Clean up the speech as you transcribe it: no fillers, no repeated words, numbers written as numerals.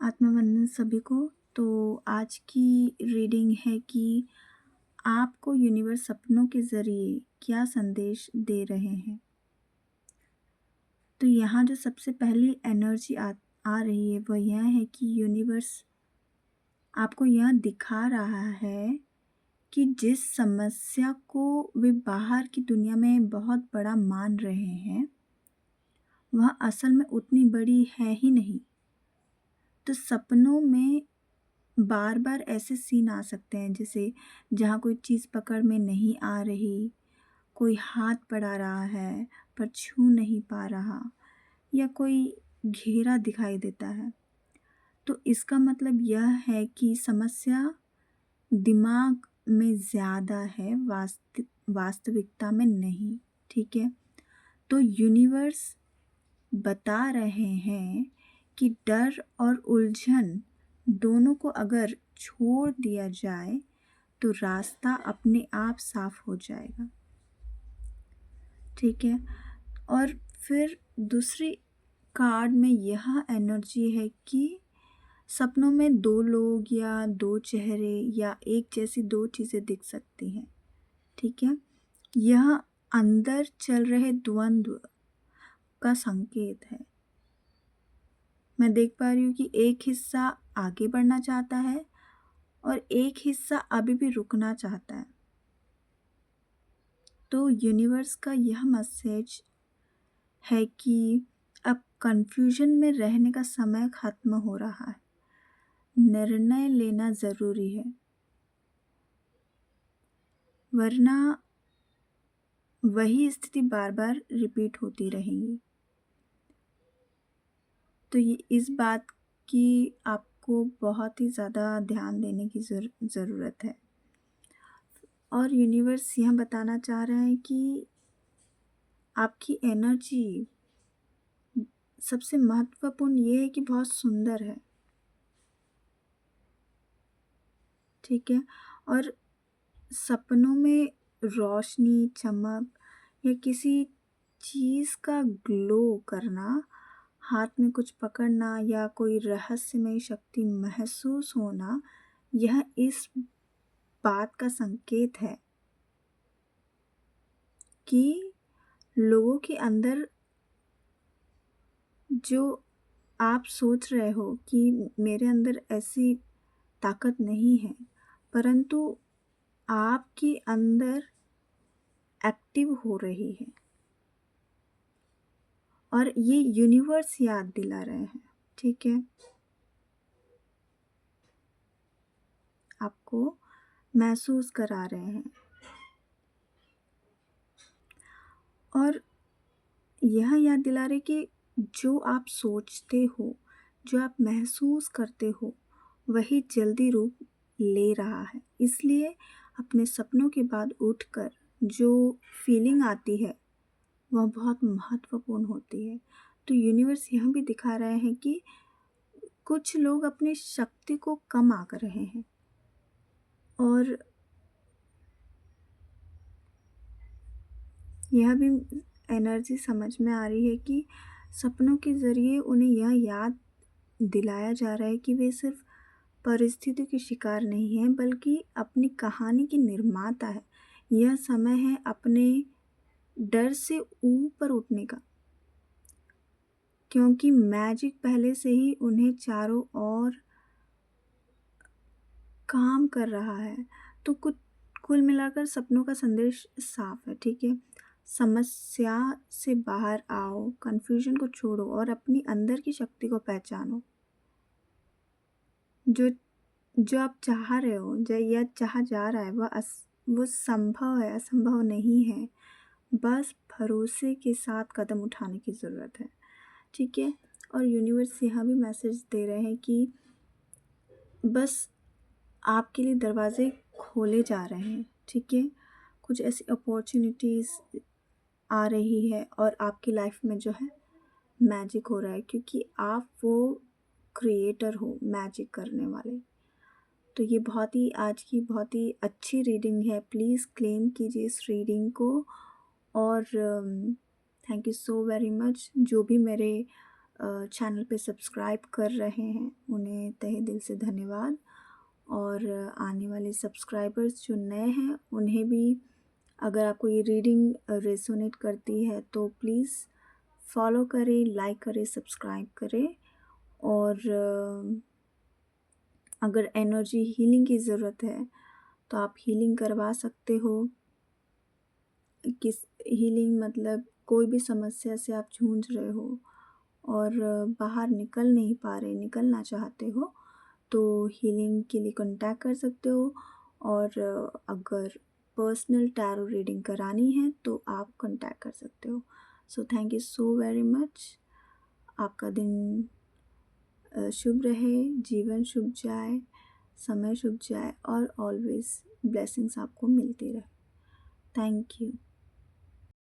आत्मवंदन सभी को। तो आज की रीडिंग है कि आपको यूनिवर्स सपनों के ज़रिए क्या संदेश दे रहे हैं। तो यहाँ जो सबसे पहली एनर्जी आ रही है वह यह है कि यूनिवर्स आपको यह दिखा रहा है कि जिस समस्या को वे बाहर की दुनिया में बहुत बड़ा मान रहे हैं वह असल में उतनी बड़ी है ही नहीं। तो सपनों में बार बार ऐसे सीन आ सकते हैं जैसे जहाँ कोई चीज़ पकड़ में नहीं आ रही, कोई हाथ बढ़ा रहा है पर छू नहीं पा रहा, या कोई घेरा दिखाई देता है। तो इसका मतलब यह है कि समस्या दिमाग में ज़्यादा है, वास्तविकता में नहीं। ठीक है। तो यूनिवर्स बता रहे हैं कि डर और उलझन दोनों को अगर छोड़ दिया जाए तो रास्ता अपने आप साफ हो जाएगा। ठीक है। और फिर दूसरी कार्ड में यह एनर्जी है कि सपनों में दो लोग या दो चेहरे या एक जैसी दो चीज़ें दिख सकती हैं। ठीक है। यह अंदर चल रहे द्वंद्व का संकेत है। मैं देख पा रही हूँ कि एक हिस्सा आगे बढ़ना चाहता है और एक हिस्सा अभी भी रुकना चाहता है। तो यूनिवर्स का यह मैसेज है कि अब कंफ्यूजन में रहने का समय खत्म हो रहा है। निर्णय लेना ज़रूरी है, वरना वही स्थिति बार बार रिपीट होती रहेगी। तो ये इस बात की आपको बहुत ही ज़्यादा ध्यान देने की ज़रूरत है। और यूनिवर्स यह बताना चाह रहा है कि आपकी एनर्जी सबसे महत्वपूर्ण ये है कि बहुत सुंदर है। ठीक है। और सपनों में रोशनी, चमक या किसी चीज़ का ग्लो करना, हाथ में कुछ पकड़ना या कोई रहस्यमय शक्ति महसूस होना, यह इस बात का संकेत है कि लोगों के अंदर जो आप सोच रहे हो कि मेरे अंदर ऐसी ताकत नहीं है, परंतु आपके अंदर एक्टिव हो रही है और ये यूनिवर्स याद दिला रहे हैं। ठीक है। आपको महसूस करा रहे हैं और यह याद दिला रहे कि जो आप सोचते हो, जो आप महसूस करते हो, वही जल्दी रूप ले रहा है। इसलिए अपने सपनों के बाद उठकर जो फीलिंग आती है वह बहुत महत्वपूर्ण होती है। तो यूनिवर्स यह भी दिखा रहे हैं कि कुछ लोग अपनी शक्ति को कम आंक रहे हैं और यह भी एनर्जी समझ में आ रही है कि सपनों के ज़रिए उन्हें यह याद दिलाया जा रहा है कि वे सिर्फ परिस्थितियों के शिकार नहीं हैं बल्कि अपनी कहानी की निर्माता है। यह समय है अपने डर से ऊपर उठने का, क्योंकि मैजिक पहले से ही उन्हें चारों ओर काम कर रहा है। तो कुल मिलाकर सपनों का संदेश साफ है। ठीक है। समस्या से बाहर आओ, कन्फ्यूजन को छोड़ो और अपनी अंदर की शक्ति को पहचानो। जो जो आप चाह रहे हो या चाहा जा रहा है वो संभव है, असंभव नहीं है। बस भरोसे के साथ कदम उठाने की ज़रूरत है। ठीक है। और यूनिवर्स यहाँ भी मैसेज दे रहे हैं कि बस आपके लिए दरवाजे खोले जा रहे हैं। ठीक है। कुछ ऐसी अपॉर्चुनिटीज़ आ रही है और आपकी लाइफ में जो है मैजिक हो रहा है, क्योंकि आप वो क्रिएटर हो मैजिक करने वाले। तो ये आज की बहुत ही अच्छी रीडिंग है। प्लीज़ क्लेम कीजिए इस रीडिंग को और thank you so very much जो भी मेरे चैनल पे सब्सक्राइब कर रहे हैं उन्हें तहे दिल से धन्यवाद। और आने वाले सब्सक्राइबर्स जो नए हैं उन्हें भी, अगर आपको ये रीडिंग रेजोनेट करती है तो प्लीज़ फॉलो करें, लाइक करें, सब्सक्राइब करें। और अगर एनर्जी हीलिंग की ज़रूरत है तो आप हीलिंग करवा सकते हो। किस हीलिंग मतलब कोई भी समस्या से आप जूझ रहे हो और बाहर निकल नहीं पा रहे, निकलना चाहते हो, तो हीलिंग के लिए कांटेक्ट कर सकते हो। और अगर पर्सनल टैरो रीडिंग करानी है तो आप कांटेक्ट कर सकते हो। So thank you so very much. आपका दिन शुभ रहे, जीवन शुभ जाए, समय शुभ जाए और ऑलवेज ब्लेसिंग्स आपको मिलती रहे। Thank you.